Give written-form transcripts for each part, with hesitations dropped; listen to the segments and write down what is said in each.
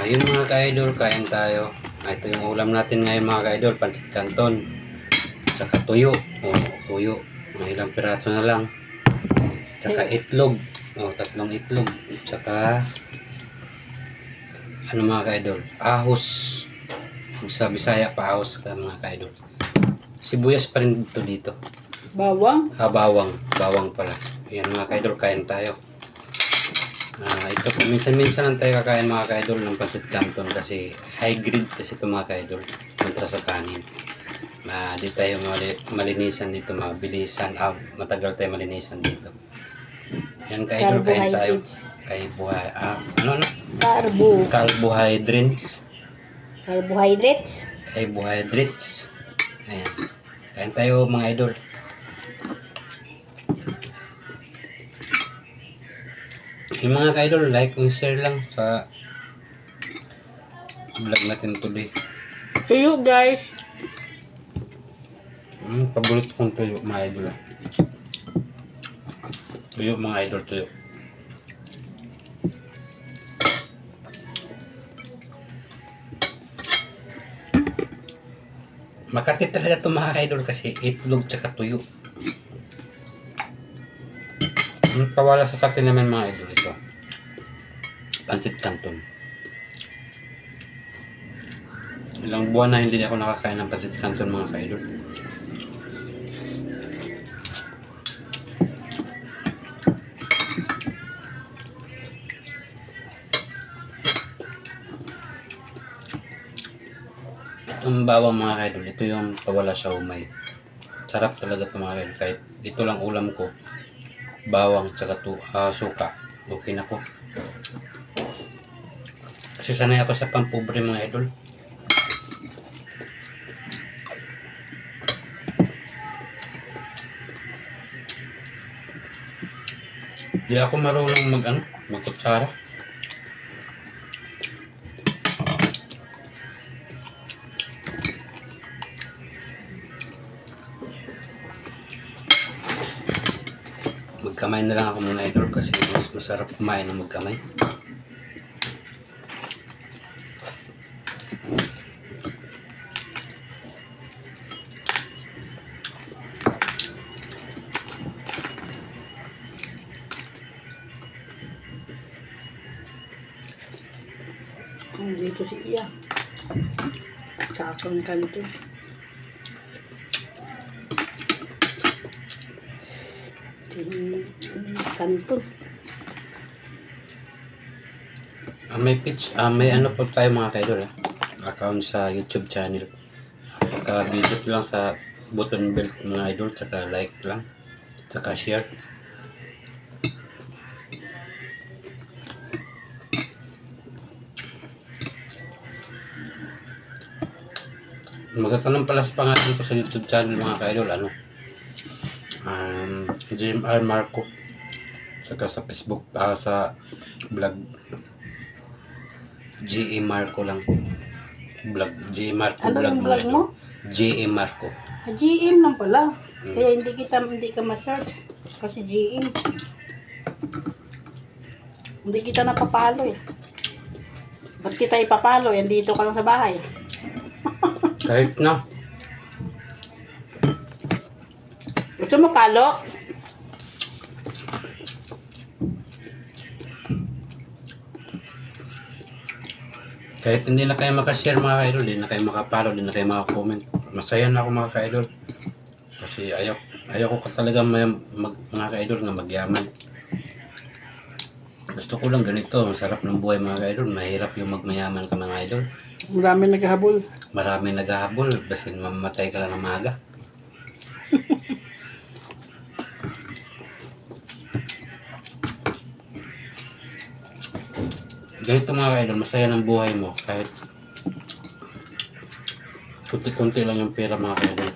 Yun mga ka-idol, kain tayo. Ito yung ulam natin ngayon mga ka-idol, pancit canton. Saka tuyo. Tuyo. Mga ilang piraso na lang. Saka itlog. Tatlong itlog. Saka ano mga ka-idol, ahos. Sa Bisaya pa ahos ka mga ka-idol. Sibuyas pa rin dito. Bawang? Bawang. Bawang pala. Yan mga ka-idol, kain tayo. Ito po, minsan-minsan lang tayo kakain mga ka-idol ng pancit canton kasi high grade kasi ito mga ka-idol kontra sa kanin. Di tayo malinisan dito, mabilisan, matagal tayo malinisan dito. Yan ka-idol, kain tayo. Carbohydrates. Carbohydrates. Ayan. Kain tayo mga idol. Yung mga ka-idol, like and share lang sa vlog natin today. Tuyo guys. Paborito kong tuyo mga idol. Tuyo mga idol, tuyo. Makati talaga ito mga idol kasi itlog tsaka tuyo. Pawala sa atin naman mga idol ito. Pancit canton. Ilang buwan na hindi ako nakakain ng pancit canton mga ka-idol. Itong bawang mga ka-idol, ito yung pawala sa umay. Sarap talaga ito mga ka-idol. Kahit ito lang ulam ko, bawang tsaka suka, okay na ko. Kasi sanay ako sa pampobre mga idol. Di ako marunong magkutsara. Magkamay na lang ako mga idol kasi mas masarap kumain ng magkamay. Dito si Iya. Kakang kanto. Kanto. May ano po tayo mga kaidol account sa YouTube channel. Visit lang sa button bell mga idol, tsaka like lang, tsaka share. Magtatanong pala sa pangalan ko sa YouTube channel mga kaidol, JMR Marco. Saka sa Facebook, sa vlog J.A. Marco lang. Vlog J.A. Marco ano vlog yung vlog mo? J.A. Marco. GM lang pala. Kaya hindi ka ma-search. Kasi GM. Hindi kita napapalo eh. Ba't kita ipapalo? Dito ka lang sa bahay. Kahit na. Gusto mo palo? Kahit hindi na kayo makashare mga ka-idol, hindi na kayo makapalo, hindi na kayo makakomment. Masaya na ako mga ka-idol. Kasi ayaw ko talaga mga ka-idol na magyaman. Gusto ko lang ganito, masarap ng buhay mga ka-idol. Mahirap yung magmayaman ka mga idol. Maraming naghahabol. Maraming naghahabol, basin mamatay ka lang ng maaga. Ganito mga ka-idol, masaya ng buhay mo kahit kunti-kunti lang yung pera mga ka-idol.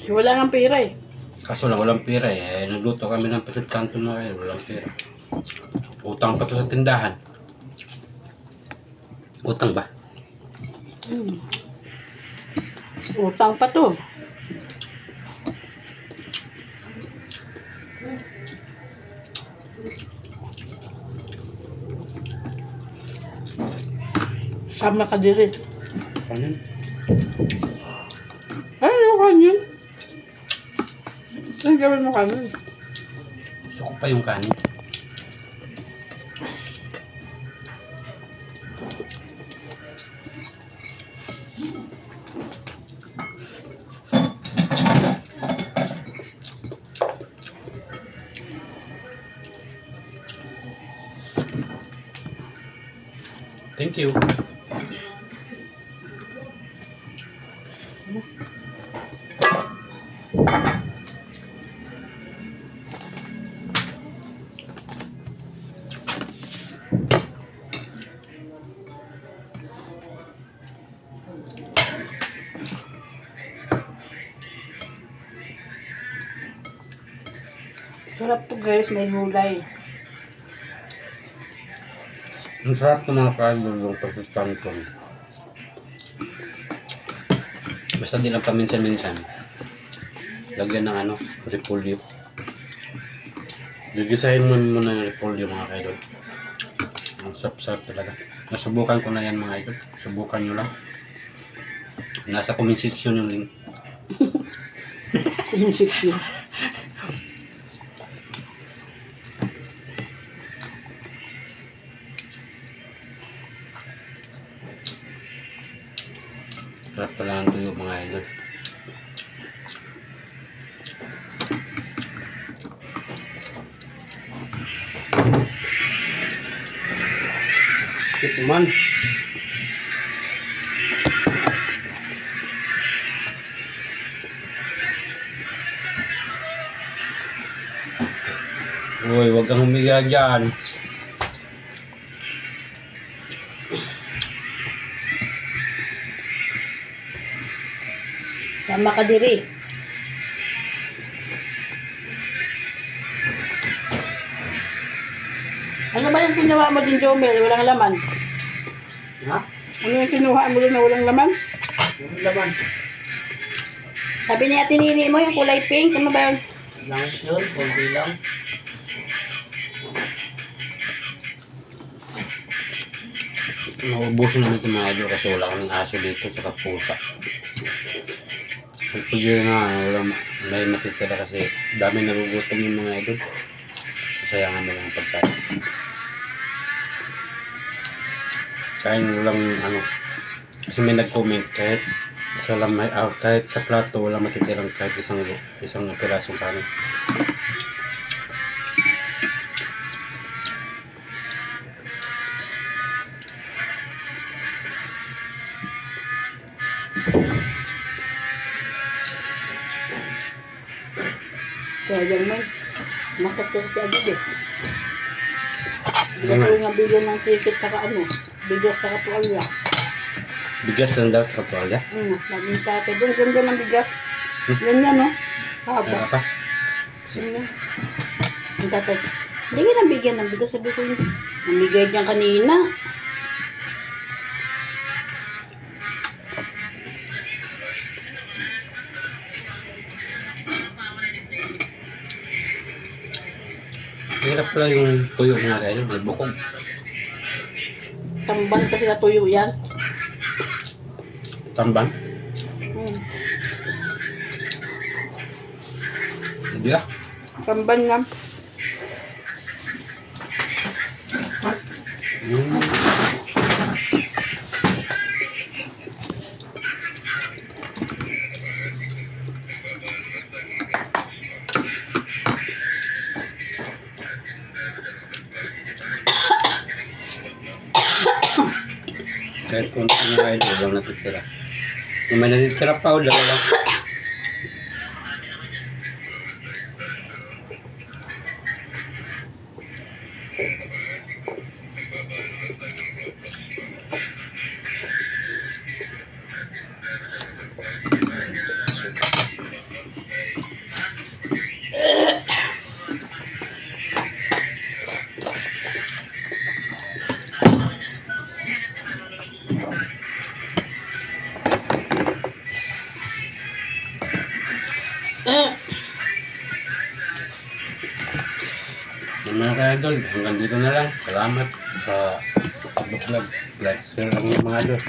Wala nga pera eh. Kaso lang walang pera eh. Nagluto kami ng pancit canton na kayo, walang pera. Utang pa to sa tindahan. Utang ba? Utang pa to. Sama ka diri. Kanin. Ay, ano kanin? Ano gawin mo kanin? Gusto ko pa yung kanin. Thank you. Sarap to guys, may gulay. Ang sarap ng mga kaidol yung pasit canton. Basta di lang paminsan-minsan. Lagyan ng ano, repolyo. Gigisahin mo muna ng repolyo mga kaidol. Ang sarap-sarap talaga. Nasubukan ko na yan mga idol. Subukan nyo lang. Nasa comment section yung link. Yung section. Sarap talaga ang tuyo mga idol. Skip man. Uy, wag kang humiga dyan. Sama ka diri. Ano ba yung kinuha mo din, Jomel? Walang laman. Ha? Ano yung kinuha mo din na walang laman? Walang laman. Sabi ni Ate Nini mo, yung kulay pink. Ano ba yun? Langis yun, konti lang. Nauubusin namin itong mga idol kasi wala kaming aso dito tsaka pusa. Pagpigil nga, may matitira kasi dami nagugutom yung mga idol. Sayangan mo lang ang pagkain. Kain walang ano. Kasi may nag-comment kahit sa lamay, kahit sa plato wala matitirang kahit isang pirasong kanin. Kaya yan mo. Nakakirti agad eh. Ano nga? Ito nga bilhin ng ticket saka ano. Bigas saka tuwalya. Bigas lang daw sa tuwalya. Laging tatay. Doon ganda ng bigas. Ganyan no. Ano Haba. pa? Ano? Ang tatay. Hindi ka nang bigyan ng bigas. Sabi ko yun. Namigay niyan kanina. Hirap pala yung tuyo mga idol, may bukog. Tamban kasi natuyo yan. Tamban? Hmm. Hindi ah. Tamban nga. Hmm. Kahit kung mga idol lang natitira. Kung may natitira pa o dalawa. Ano na kayo? idol, hanggang dito na lang. Salamat sa pag-vlog. Like, share lang mga idol.